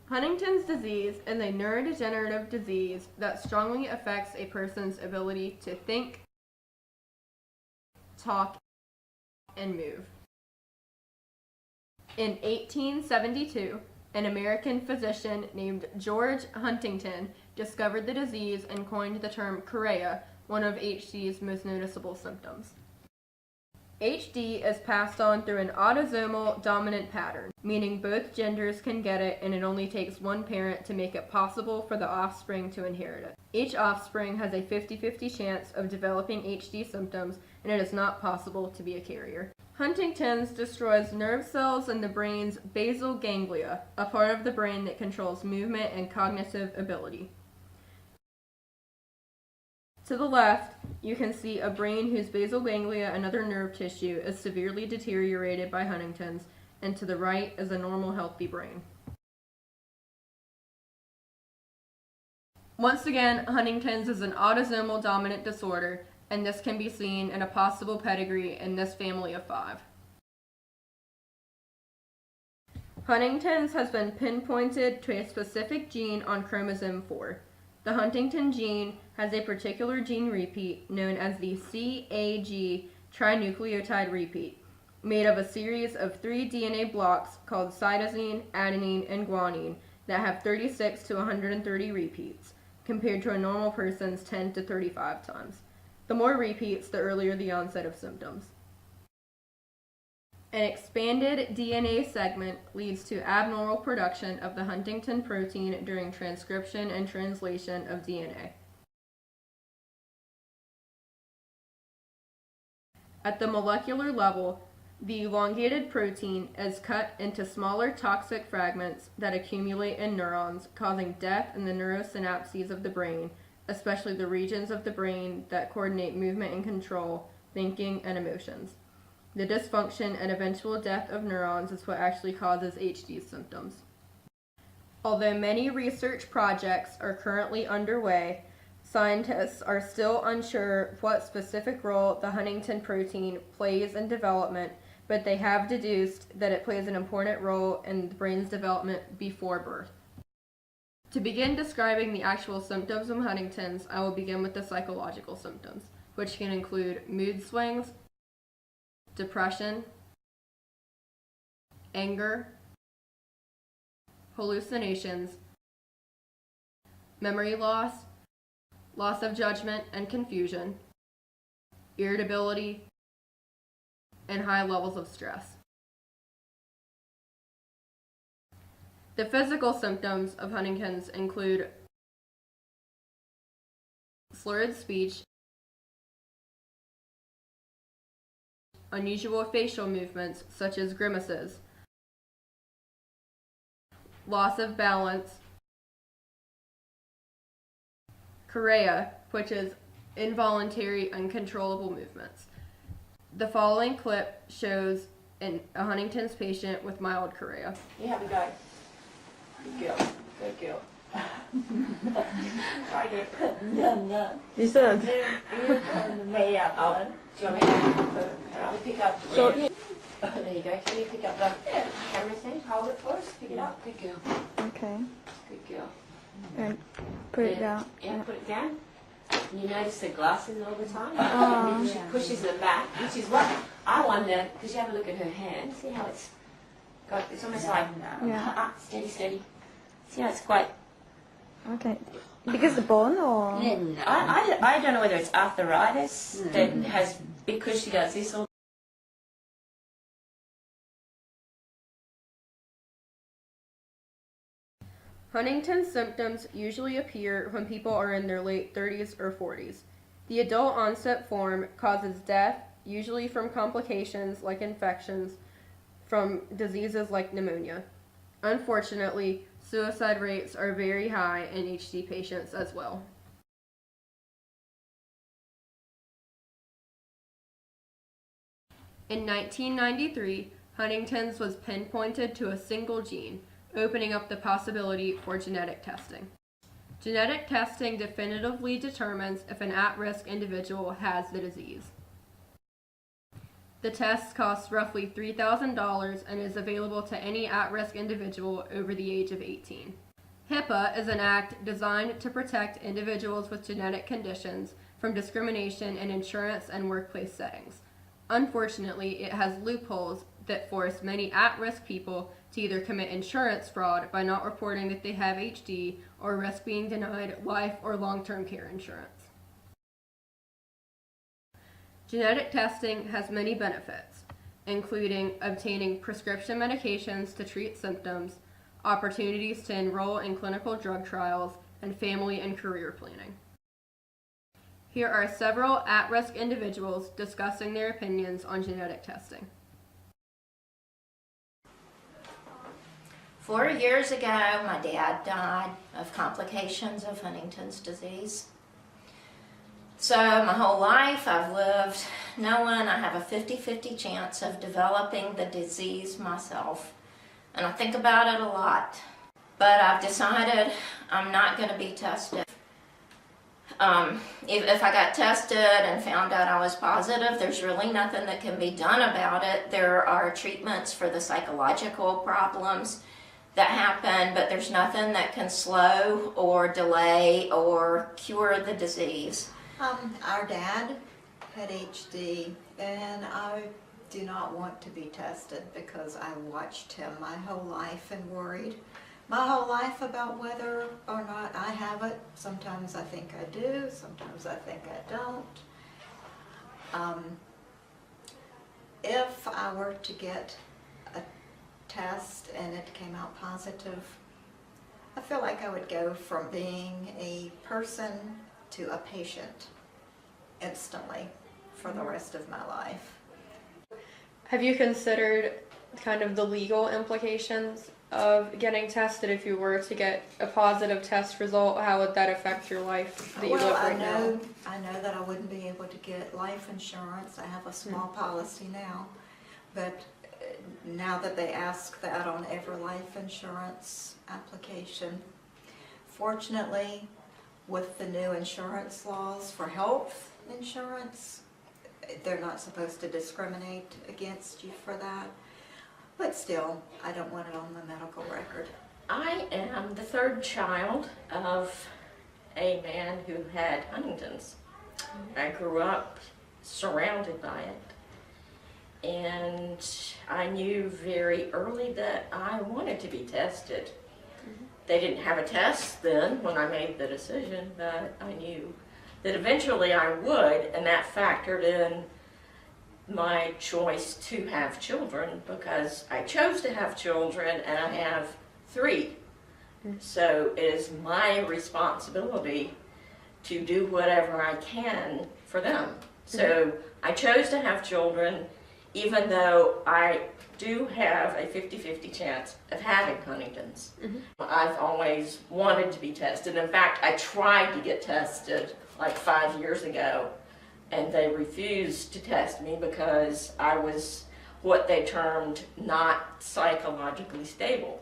Huntington's disease is a neurodegenerative disease that strongly affects a person's ability to think, talk, and move. In 1872, an American physician named George Huntington discovered the disease and coined the term chorea, one of HD's most noticeable symptoms. HD is passed on through an autosomal dominant pattern, meaning both genders can get it and it only takes one parent to make it possible for the offspring to inherit it. Each offspring has a 50-50 chance of developing HD symptoms, and it is not possible to be a carrier. Huntington's destroys nerve cells in the brain's basal ganglia, a part of the brain that controls movement and cognitive ability. To the left, you can see a brain whose basal ganglia and other nerve tissue is severely deteriorated by Huntington's, and to the right is a normal, healthy brain. Once again, Huntington's is an autosomal dominant disorder, and this can be seen in a possible pedigree in this family of 5. Huntington's has been pinpointed to a specific gene on chromosome 4. The Huntington gene has a particular gene repeat known as the CAG trinucleotide repeat, made of a series of 3 DNA blocks called cytosine, adenine, and guanine that have 36 to 130 repeats, compared to a normal person's 10 to 35 times. The more repeats, the earlier the onset of symptoms. An expanded DNA segment leads to abnormal production of the Huntington protein during transcription and translation of DNA. At the molecular level, the elongated protein is cut into smaller toxic fragments that accumulate in neurons, causing death in the neurosynapses of the brain, especially the regions of the brain that coordinate movement and control, thinking, and emotions. The dysfunction and eventual death of neurons is what actually causes HD symptoms. Although many research projects are currently underway, scientists are still unsure what specific role the Huntington protein plays in development, but they have deduced that it plays an important role in the brain's development before birth. To begin describing the actual symptoms of Huntington's, I will begin with the psychological symptoms, which can include mood swings, depression, anger, hallucinations, memory loss, loss of judgment and confusion, irritability, and high levels of stress. The physical symptoms of Huntington's include slurred speech, unusual facial movements such as grimaces, loss of balance, chorea, which is involuntary, uncontrollable movements. The following clip shows a Huntington's patient with mild chorea. You have a go. Good girl. Good girl. You said. Do you want me to pick up? So, There you go. Can you pick up the camera stand? Hold it for us. Pick it up. Good girl. okay. Good girl. And put it down. Yeah, put it down. And you notice the glasses all the time? Oh. She pushes them back, which is what I wonder, because you have a look at her hand. See how it's got, it's almost like, Yeah. steady, steady. See how it's quite... Okay. Because the bone or? I don't know whether it's arthritis that has, because she does this all. Huntington's symptoms usually appear when people are in their late 30s or 40s. The adult onset form causes death, usually from complications like infections from diseases like pneumonia. Unfortunately, suicide rates are very high in HD patients as well. In 1993, Huntington's was pinpointed to a single gene, opening up the possibility for genetic testing. Genetic testing definitively determines if an at-risk individual has the disease. The test costs roughly $3,000 and is available to any at-risk individual over the age of 18. HIPAA is an act designed to protect individuals with genetic conditions from discrimination in insurance and workplace settings. Unfortunately, it has loopholes that force many at-risk people to either commit insurance fraud by not reporting that they have HD or risk being denied life or long-term care insurance. Genetic testing has many benefits, including obtaining prescription medications to treat symptoms, opportunities to enroll in clinical drug trials, and family and career planning. Here are several at-risk individuals discussing their opinions on genetic testing. 4 years ago, my dad died of complications of Huntington's disease. So my whole life I've lived knowing I have a 50-50 chance of developing the disease myself. And I think about it a lot. But I've decided I'm not going to be tested. If I got tested and found out I was positive, there's really nothing that can be done about it. There are treatments for the psychological problems that happen, but there's nothing that can slow or delay or cure the disease. Our dad had HD, and I do not want to be tested because I watched him my whole life and worried my whole life about whether or not I have it. Sometimes I think I do, sometimes I think I don't. If I were to get a test and it came out positive, I feel like I would go from being a person to a patient instantly for the rest of my life. Have you considered kind of the legal implications of getting tested? If you were to get a positive test result, how would that affect your life that you live right now? I know that I wouldn't be able to get life insurance. I have a small policy now, but now that they ask that on every life insurance application, fortunately, with the new insurance laws for health insurance, they're not supposed to discriminate against you for that. But still, I don't want it on the medical record. I am the third child of a man who had Huntington's. I grew up surrounded by it, and I knew very early that I wanted to be tested. They didn't have a test then when I made the decision, but I knew that eventually I would, and that factored in my choice to have children because I chose to have children and I have 3. So it is my responsibility to do whatever I can for them. So I chose to have children even though I do have a 50-50 chance of having Huntington's. I've always wanted to be tested. In fact, I tried to get tested like 5 years ago, and they refused to test me because I was what they termed not psychologically stable.